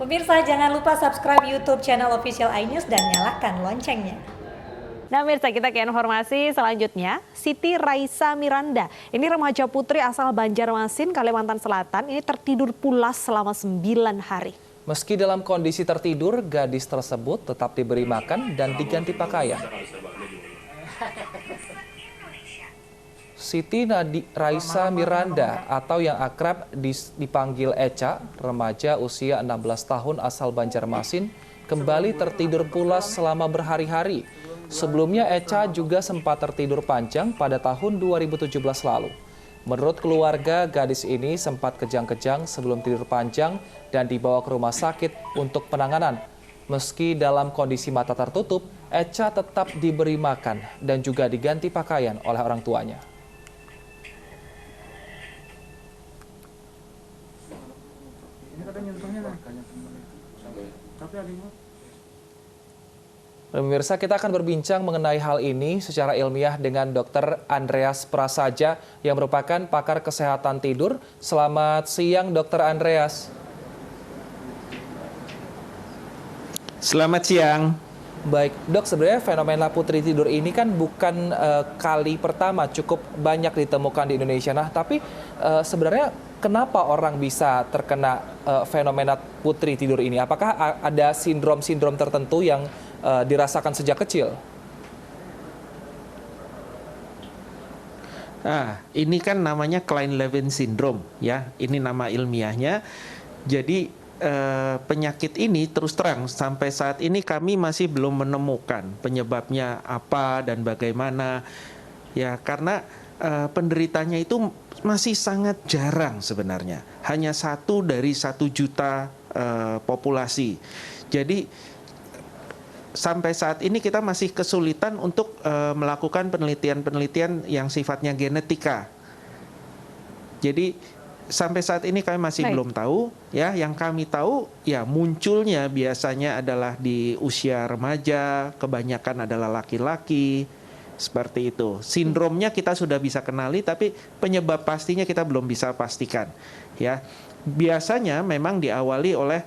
Pemirsa, jangan lupa subscribe YouTube channel Official iNews dan nyalakan loncengnya. Nah Mirsa, kita ke informasi selanjutnya. Siti Raisa Miranda, ini remaja putri asal Banjarmasin, Kalimantan Selatan, ini tertidur pulas selama 9 hari. Meski dalam kondisi tertidur, gadis tersebut tetap diberi makan dan diganti pakaian. Siti Raisa Miranda atau yang akrab dipanggil Eca, remaja usia 16 tahun asal Banjarmasin, kembali tertidur pulas selama berhari-hari. Sebelumnya Eca juga sempat tertidur panjang pada tahun 2017 lalu. Menurut keluarga, gadis ini sempat kejang-kejang sebelum tidur panjang dan dibawa ke rumah sakit untuk penanganan. Meski dalam kondisi mata tertutup, Eca tetap diberi makan dan juga diganti pakaian oleh orang tuanya. Pemirsa, kita akan berbincang mengenai hal ini secara ilmiah dengan Dr. Andreas Prasaja yang merupakan pakar kesehatan tidur. Selamat siang, Dr. Andreas. Selamat siang. Baik, Dok, sebenarnya fenomena putri tidur ini kan bukan kali pertama, cukup banyak ditemukan di Indonesia. Nah, tapi sebenarnya kenapa orang bisa terkena fenomena putri tidur ini? Apakah ada sindrom-sindrom tertentu yang dirasakan sejak kecil? Ini kan namanya Klein-Levin syndrome, ya. Ini nama ilmiahnya. Jadi penyakit ini terus terang sampai saat ini kami masih belum menemukan penyebabnya apa dan bagaimana, ya, karena penderitanya itu masih sangat jarang sebenarnya, hanya 1 dari 1 juta populasi. Jadi sampai saat ini kita masih kesulitan untuk melakukan penelitian-penelitian yang sifatnya genetika. Jadi sampai saat ini kami masih belum tahu, ya. Yang kami tahu ya munculnya biasanya adalah di usia remaja, kebanyakan adalah laki-laki, seperti itu. Sindromnya kita sudah bisa kenali, tapi penyebab pastinya kita belum bisa pastikan, ya. Biasanya memang diawali oleh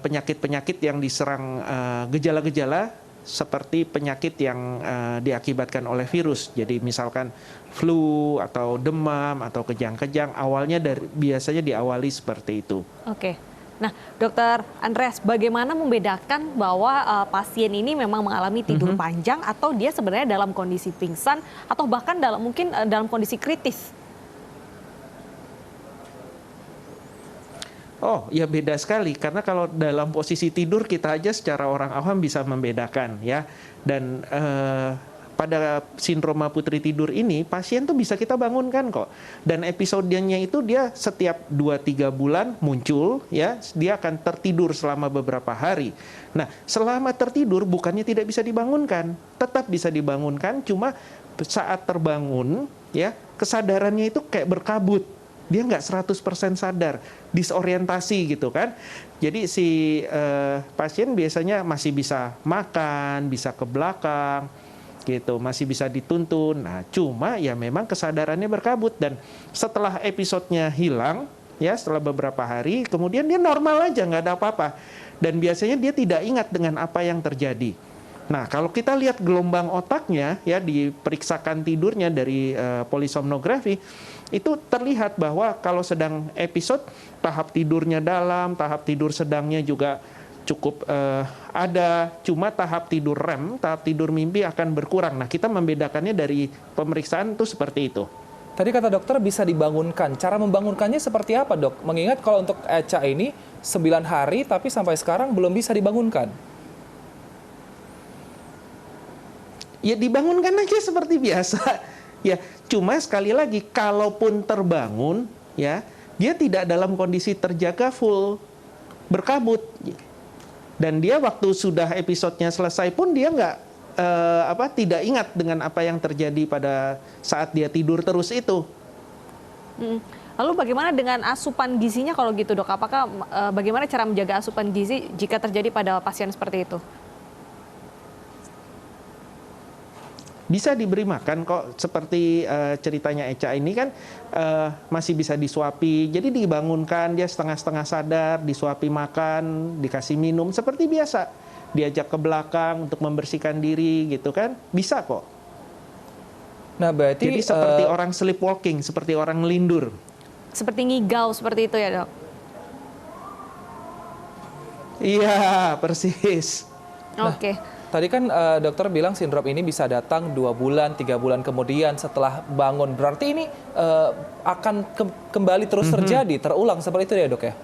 penyakit-penyakit yang diserang gejala-gejala seperti penyakit yang diakibatkan oleh virus. Jadi misalkan flu atau demam atau kejang-kejang, awalnya biasanya diawali seperti itu. Oke. Nah, Dokter Andreas, bagaimana membedakan bahwa pasien ini memang mengalami tidur panjang atau dia sebenarnya dalam kondisi pingsan atau bahkan mungkin dalam kondisi kritis? Oh, ya beda sekali, karena kalau dalam posisi tidur kita aja secara orang awam bisa membedakan, ya. Dan pada sindroma putri tidur ini pasien tuh bisa kita bangunkan kok. Dan episodenya itu dia setiap 2-3 bulan muncul, ya. Dia akan tertidur selama beberapa hari. Nah, selama tertidur bukannya tidak bisa dibangunkan, tetap bisa dibangunkan, cuma saat terbangun, ya, kesadarannya itu kayak berkabut. Dia nggak 100% sadar, disorientasi gitu kan. Jadi si pasien biasanya masih bisa makan, bisa ke belakang gitu, masih bisa dituntun. Nah, cuma ya memang kesadarannya berkabut, dan setelah episodenya hilang, ya, setelah beberapa hari, kemudian dia normal aja, nggak ada apa-apa. Dan biasanya dia tidak ingat dengan apa yang terjadi. Nah, kalau kita lihat gelombang otaknya, ya, diperiksakan tidurnya dari polisomnografi, itu terlihat bahwa kalau sedang episode, tahap tidurnya dalam, tahap tidur sedangnya juga cukup ada, cuma tahap tidur REM, tahap tidur mimpi akan berkurang. Nah, kita membedakannya dari pemeriksaan itu seperti itu. Tadi kata dokter bisa dibangunkan. Cara membangunkannya seperti apa, Dok? Mengingat kalau untuk Eca ini 9 hari tapi sampai sekarang belum bisa dibangunkan. Ya dibangunkan aja seperti biasa. Ya, cuma sekali lagi kalaupun terbangun, ya, dia tidak dalam kondisi terjaga full, berkabut. Dan dia waktu sudah episodenya selesai pun dia tidak ingat dengan apa yang terjadi pada saat dia tidur terus itu. Lalu bagaimana dengan asupan gizinya kalau gitu, Dok? Apakah bagaimana cara menjaga asupan gizi jika terjadi pada pasien seperti itu? bisa diberi makan kok, seperti ceritanya Echa ini kan masih bisa disuapi, jadi dibangunkan dia setengah-setengah sadar, disuapi makan, dikasih minum seperti biasa, diajak ke belakang untuk membersihkan diri gitu kan, bisa kok. Nah, berarti Jadi seperti orang sleepwalking, seperti orang melindur. Seperti ngigau seperti itu ya, Dok? Iya, persis. Oke. tadi kan dokter bilang sindrom ini bisa datang 2 bulan, 3 bulan kemudian setelah bangun. Berarti ini akan kembali terus terjadi, terulang seperti itu ya, Dok ya?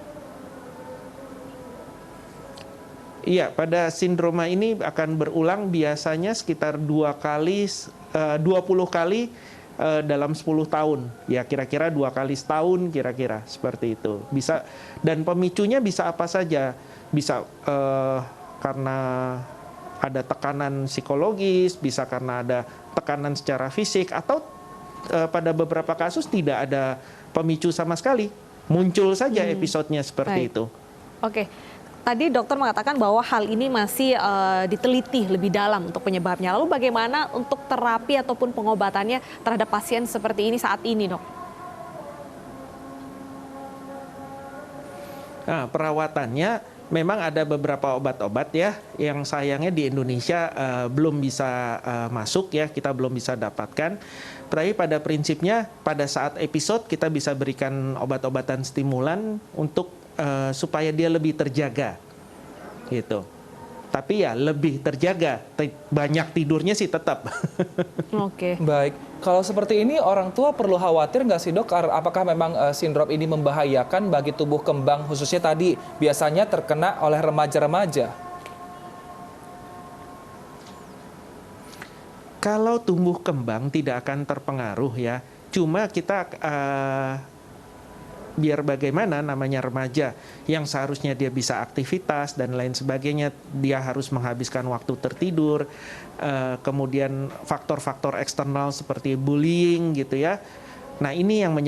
Iya, pada sindroma ini akan berulang biasanya sekitar 20 kali dalam 10 tahun. Ya, kira-kira 2 kali setahun, kira-kira seperti itu. Bisa, dan pemicunya bisa apa saja. Bisa karena ada tekanan psikologis, bisa karena ada tekanan secara fisik, atau pada beberapa kasus tidak ada pemicu sama sekali. Muncul saja episodenya seperti Baik. itu. Oke. Tadi dokter mengatakan bahwa hal ini masih diteliti lebih dalam untuk penyebabnya. Lalu bagaimana untuk terapi ataupun pengobatannya terhadap pasien seperti ini saat ini, Dok? Nah, perawatannya memang ada beberapa obat-obat ya yang sayangnya di Indonesia belum bisa masuk ya, kita belum bisa dapatkan. Tapi pada prinsipnya pada saat episode kita bisa berikan obat-obatan stimulan untuk supaya dia lebih terjaga gitu. Tapi ya lebih terjaga, banyak tidurnya sih tetap. Oke. Baik, kalau seperti ini orang tua perlu khawatir nggak sih, Dok? Apakah memang sindrom ini membahayakan bagi tubuh kembang, khususnya tadi biasanya terkena oleh remaja-remaja? Kalau tumbuh kembang tidak akan terpengaruh ya. Cuma kita biar bagaimana, namanya remaja yang seharusnya dia bisa aktivitas dan lain sebagainya, dia harus menghabiskan waktu tertidur, kemudian faktor-faktor eksternal seperti bullying gitu ya. Nah, ini yang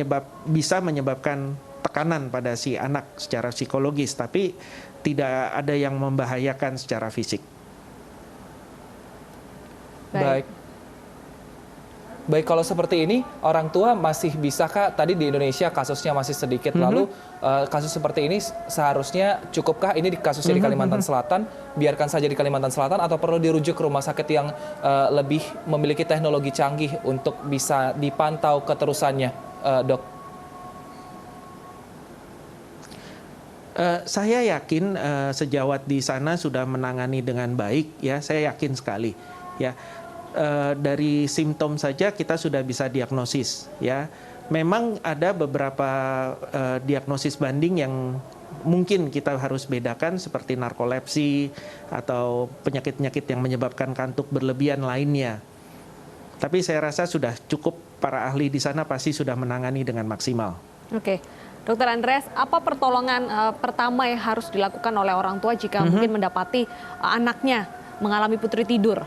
bisa menyebabkan tekanan pada si anak secara psikologis, tapi tidak ada yang membahayakan secara fisik. Baik, kalau seperti ini orang tua masih bisakah, tadi di Indonesia kasusnya masih sedikit, lalu kasus seperti ini seharusnya cukupkah ini kasusnya di Kalimantan Selatan, biarkan saja di Kalimantan Selatan, atau perlu dirujuk ke rumah sakit yang lebih memiliki teknologi canggih untuk bisa dipantau keterusannya, Dok? Saya yakin sejawat di sana sudah menangani dengan baik ya, saya yakin sekali ya. Dari simptom saja kita sudah bisa diagnosis ya. Memang ada beberapa diagnosis banding yang mungkin kita harus bedakan seperti narkolepsi atau penyakit-penyakit yang menyebabkan kantuk berlebihan lainnya. Tapi saya rasa sudah cukup, para ahli di sana pasti sudah menangani dengan maksimal. Oke. Dokter Andreas, apa pertolongan pertama yang harus dilakukan oleh orang tua jika mungkin mendapati anaknya mengalami putri tidur?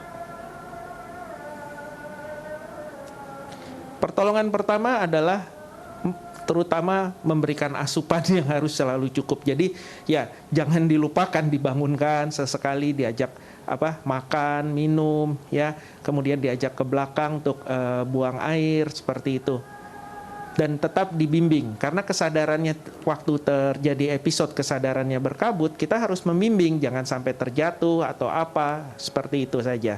Pertolongan pertama adalah terutama memberikan asupan yang harus selalu cukup. Jadi ya jangan dilupakan, dibangunkan sesekali, diajak makan, minum ya, kemudian diajak ke belakang untuk buang air seperti itu. Dan tetap dibimbing, karena kesadarannya waktu terjadi episode kesadarannya berkabut, kita harus membimbing jangan sampai terjatuh atau apa, seperti itu saja.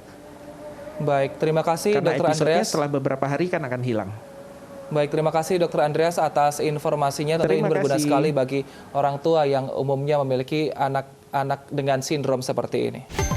Baik, terima kasih Karena Dr. Andreas. setelah beberapa hari kan akan hilang. Baik, terima kasih Dr. Andreas atas informasinya. Tentu ini berguna sekali bagi orang tua yang umumnya memiliki anak-anak dengan sindrom seperti ini.